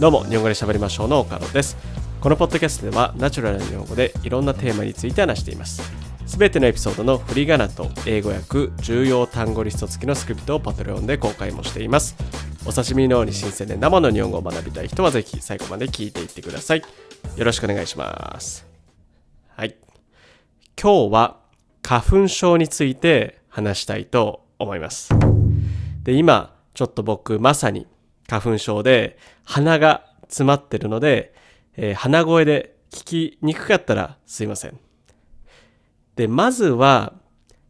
どうも、日本語で喋りましょうの岡野です。このポッドキャストではナチュラルな日本語でいろんなテーマについて話しています。すべてのエピソードの振り仮名と英語訳、重要単語リスト付きのスクリプトをパトレオンで公開もしています。お刺身のように新鮮で生の日本語を学びたい人はぜひ最後まで聞いていってください。よろしくお願いします。はい。今日は花粉症について話したいと思います。で、今ちょっと僕まさに花粉症で鼻が詰まってるので、鼻声で聞きにくかったらすいません。で、まずは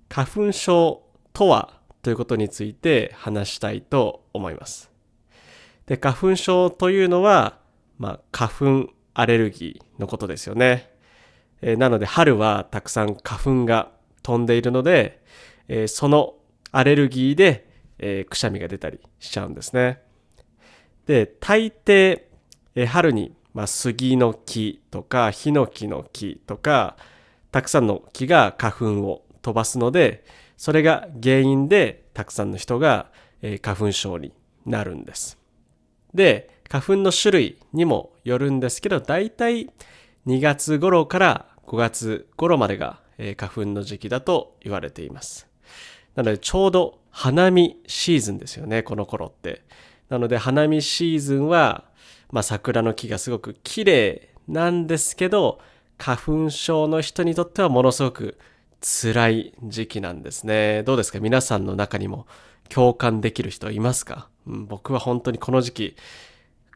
花粉症とはということについて話したいと思います。で、花粉症というのは、花粉アレルギーのことですよね。なので春はたくさん花粉が飛んでいるので、そのアレルギーで、くしゃみが出たりしちゃうんですね。で、大抵、春に、杉の木とかヒノキの木とかたくさんの木が花粉を飛ばすので、それが原因でたくさんの人が、花粉症になるんです。で、花粉の種類にもよるんですけど、だいたい2月頃から5月頃までが、花粉の時期だと言われています。なのでちょうど花見シーズンですよね、この頃って。なので花見シーズンは、桜の木がすごく綺麗なんですけど、花粉症の人にとってはものすごく辛い時期なんですね。どうですか？皆さんの中にも共感できる人いますか？僕は本当にこの時期、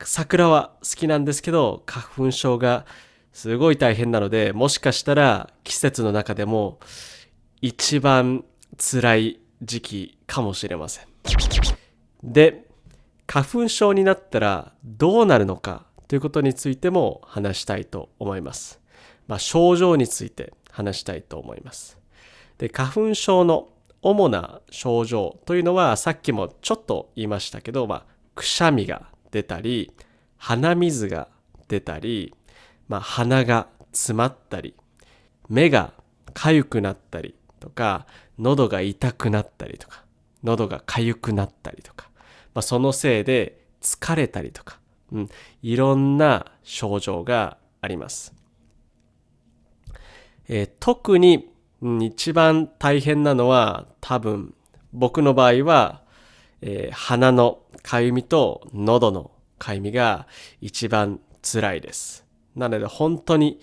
桜は好きなんですけど、花粉症がすごい大変なので、もしかしたら季節の中でも一番辛い時期かもしれません。で、花粉症になったらどうなるのかということについても話したいと思います。症状について話したいと思います。で、花粉症の主な症状というのはさっきもちょっと言いましたけど、くしゃみが出たり、鼻水が出たり、鼻が詰まったり、目が痒くなったりとか、喉が痛くなったりとか、喉が痒くなったりとか、そのせいで疲れたりとか、いろんな症状があります。特に、一番大変なのは多分僕の場合は、鼻のかゆみと喉のかゆみが一番辛いです。なので本当に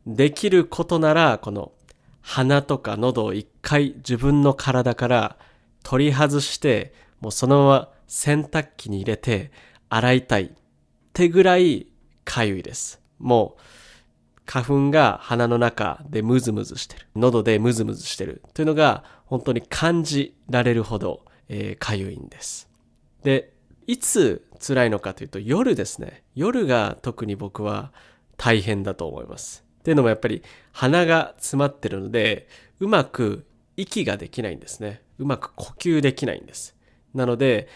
できることならこの鼻とか喉を一回自分の体から取り外して、もうそのまま洗濯機に入れて洗いたいってぐらいかゆいです。もう花粉が鼻の中でムズムズしてる、喉でムズムズしてるというのが本当に感じられるほどかゆいんです。で、いつ辛いのかというと夜ですね。夜が特に僕は大変だと思います。っていうのもやっぱり鼻が詰まってるので、うまく息ができないんですね。うまく呼吸できないんです。なので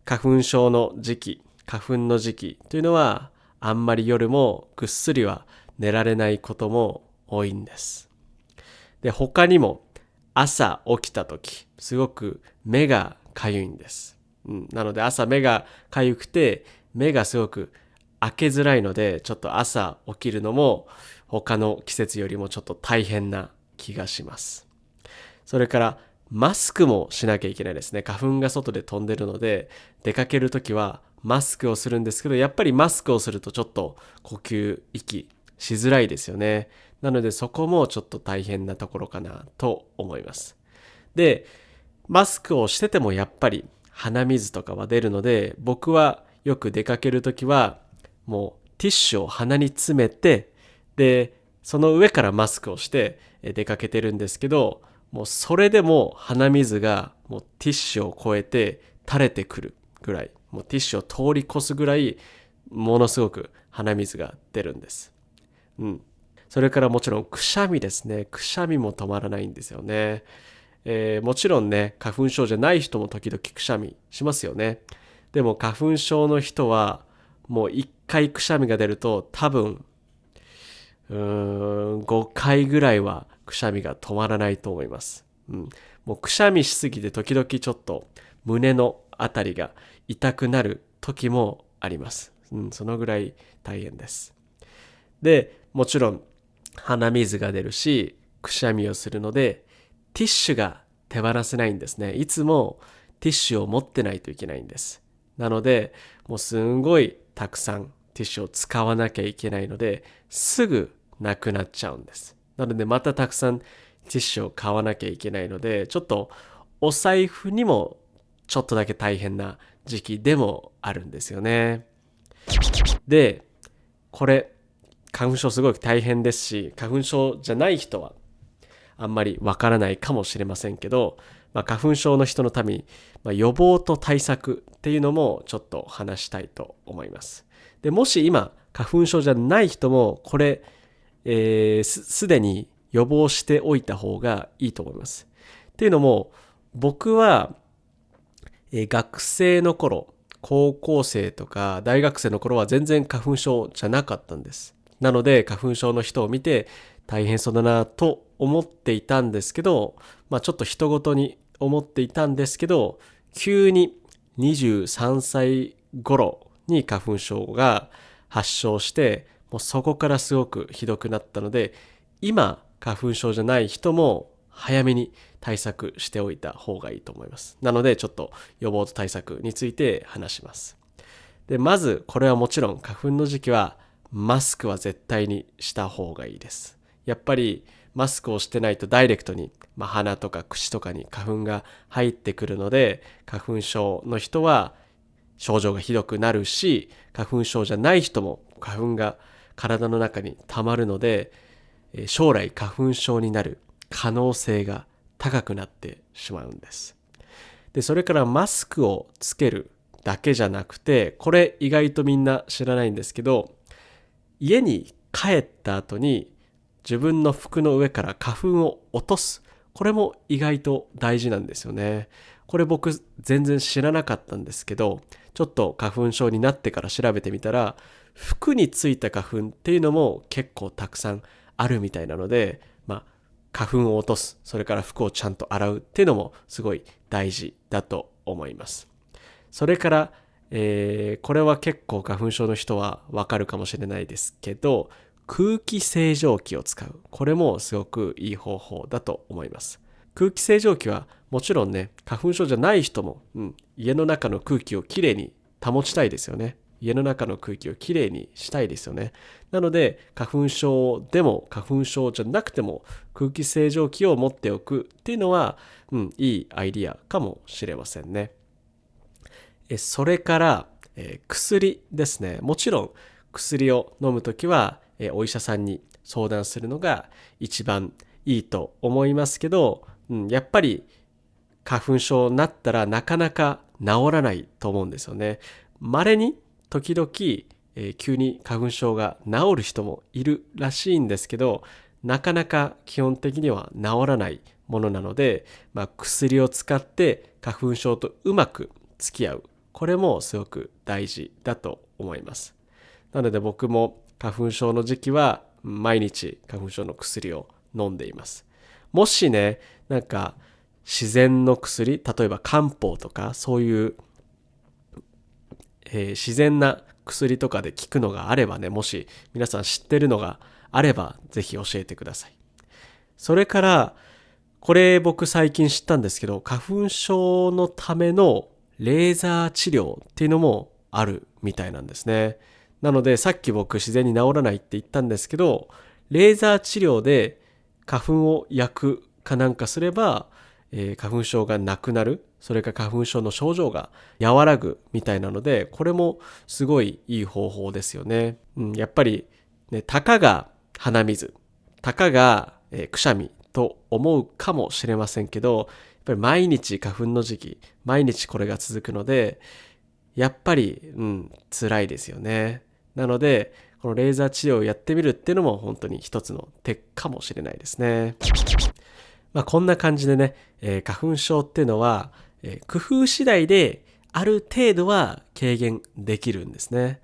花粉症の時期、花粉の時期というのはあんまり夜もぐっすりは寝られないことも多いんです。で、他にも朝起きた時、すごく目がかゆいんです。なので朝目がかゆくて、目がすごく開けづらいので、ちょっと朝起きるのも他の季節よりもちょっと大変な気がします。それからマスクもしなきゃいけないですね。花粉が外で飛んでるので、出かけるときはマスクをするんですけど、やっぱりマスクをするとちょっと呼吸、息しづらいですよね。なのでそこもちょっと大変なところかなと思います。で、マスクをしててもやっぱり鼻水とかは出るので、僕はよく出かけるときはもうティッシュを鼻に詰めて、で、その上からマスクをして出かけてるんですけど、もうそれでも鼻水がもうティッシュを超えて垂れてくるぐらい、もうティッシュを通り越すぐらいものすごく鼻水が出るんです。それからもちろんくしゃみですね。くしゃみも止まらないんですよね。もちろんね、花粉症じゃない人も時々くしゃみしますよね。でも花粉症の人はもう一回くしゃみが出ると多分5回ぐらいはくしゃみが止まらないと思います。もうくしゃみしすぎて時々ちょっと胸のあたりが痛くなる時もあります。そのぐらい大変です。で、もちろん鼻水が出るし、くしゃみをするので、ティッシュが手放せないんですね。いつもティッシュを持ってないといけないんです。なので、もうすんごいたくさんティッシュを使わなきゃいけないので、すぐなくなっちゃうんです。なので、またたくさんティッシュを買わなきゃいけないので、ちょっとお財布にもちょっとだけ大変な時期でもあるんですよね。で、これ、花粉症すごく大変ですし、花粉症じゃない人はあんまりわからないかもしれませんけど、花粉症の人のために、予防と対策っていうのもちょっと話したいと思います。で、もし今、花粉症じゃない人も、これ、すでに予防しておいた方がいいと思います。っていうのも、僕は、学生の頃、高校生とか大学生の頃は全然花粉症じゃなかったんです。なので花粉症の人を見て大変そうだなと思っていたんですけど、ちょっと人ごとに思っていたんですけど、急に23歳頃に花粉症が発症して、もうそこからすごくひどくなったので、今花粉症じゃない人も早めに対策しておいた方がいいと思います。なのでちょっと予防と対策について話します。で、まずこれはもちろん花粉の時期はマスクは絶対にした方がいいです。やっぱりマスクをしてないとダイレクトに、鼻とか口とかに花粉が入ってくるので、花粉症の人は症状がひどくなるし、花粉症じゃない人も花粉が体の中に溜まるので、将来花粉症になる可能性が高くなってしまうんです。で、それからマスクをつけるだけじゃなくて、これ意外とみんな知らないんですけど、家に帰った後に自分の服の上から花粉を落とす。これも意外と大事なんですよね。これ僕全然知らなかったんですけど、ちょっと花粉症になってから調べてみたら、服についた花粉っていうのも結構たくさんあるみたいなので、花粉を落とす、それから服をちゃんと洗うっていうのもすごい大事だと思います。それから、これは結構花粉症の人はわかるかもしれないですけど、空気清浄機を使う。これもすごくいい方法だと思います。空気清浄機はもちろんね、花粉症じゃない人も、家の中の空気をきれいに保ちたいですよね。家の中の空気をきれいにしたいですよね。なので、花粉症でも花粉症じゃなくても空気清浄機を持っておくっていうのは、いいアイディアかもしれませんね。それから、薬ですね。もちろん薬を飲むときは、お医者さんに相談するのが一番いいと思いますけど、やっぱり花粉症になったらなかなか治らないと思うんですよね。稀に時々、急に花粉症が治る人もいるらしいんですけど、なかなか基本的には治らないものなので、薬を使って花粉症とうまく付き合う。これもすごく大事だと思います。なので僕も花粉症の時期は毎日花粉症の薬を飲んでいます。もしね、自然の薬、例えば漢方とかそういう、自然な薬とかで効くのがあればね、もし皆さん知ってるのがあればぜひ教えてください。それからこれ僕最近知ったんですけど、花粉症のためのレーザー治療っていうのもあるみたいなんですね。なのでさっき僕自然に治らないって言ったんですけど、レーザー治療で花粉を焼くかなんかすれば、花粉症がなくなる、それから花粉症の症状が和らぐみたいなので、これもすごいいい方法ですよね。やっぱり、ね、たかが鼻水、たかが、くしゃみと思うかもしれませんけど、やっぱり毎日花粉の時期、毎日これが続くので、やっぱり、辛いですよね。なので、このレーザー治療をやってみるっていうのも本当に一つの手かもしれないですね。こんな感じでね、花粉症っていうのは、工夫次第である程度は軽減できるんですね。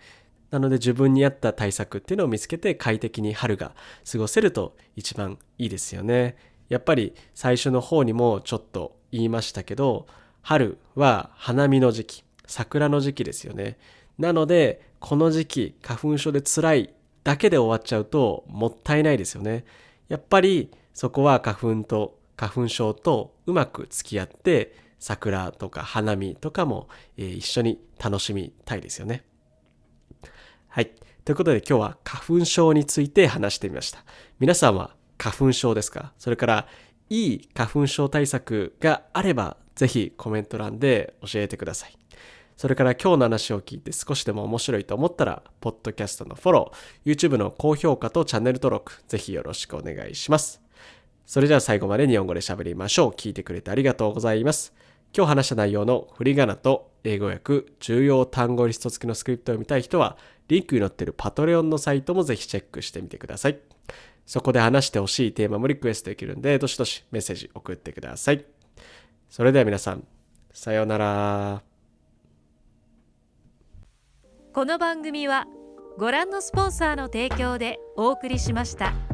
なので自分に合った対策っていうのを見つけて快適に春が過ごせると一番いいですよね。やっぱり最初の方にもちょっと言いましたけど、春は花見の時期、桜の時期ですよね。なのでこの時期花粉症で辛いだけで終わっちゃうともったいないですよね。やっぱりそこは花粉症とうまく付き合って桜とか花見とかも、一緒に楽しみたいですよね。はい。ということで今日は花粉症について話してみました。皆さんは花粉症ですか？それからいい花粉症対策があればぜひコメント欄で教えてください。それから今日の話を聞いて少しでも面白いと思ったら、ポッドキャストのフォロー、YouTube の高評価とチャンネル登録、ぜひよろしくお願いします。それじゃあ最後まで日本語で喋りましょう。聞いてくれてありがとうございます。今日話した内容の振り仮名と英語訳、重要単語リスト付きのスクリプトを見たい人は、リンクに載っているパトレオンのサイトもぜひチェックしてみてください。そこで話してほしいテーマもリクエストできるんで、どしどしメッセージ送ってください。それでは皆さん、さようなら。この番組はご覧のスポンサーの提供でお送りしました。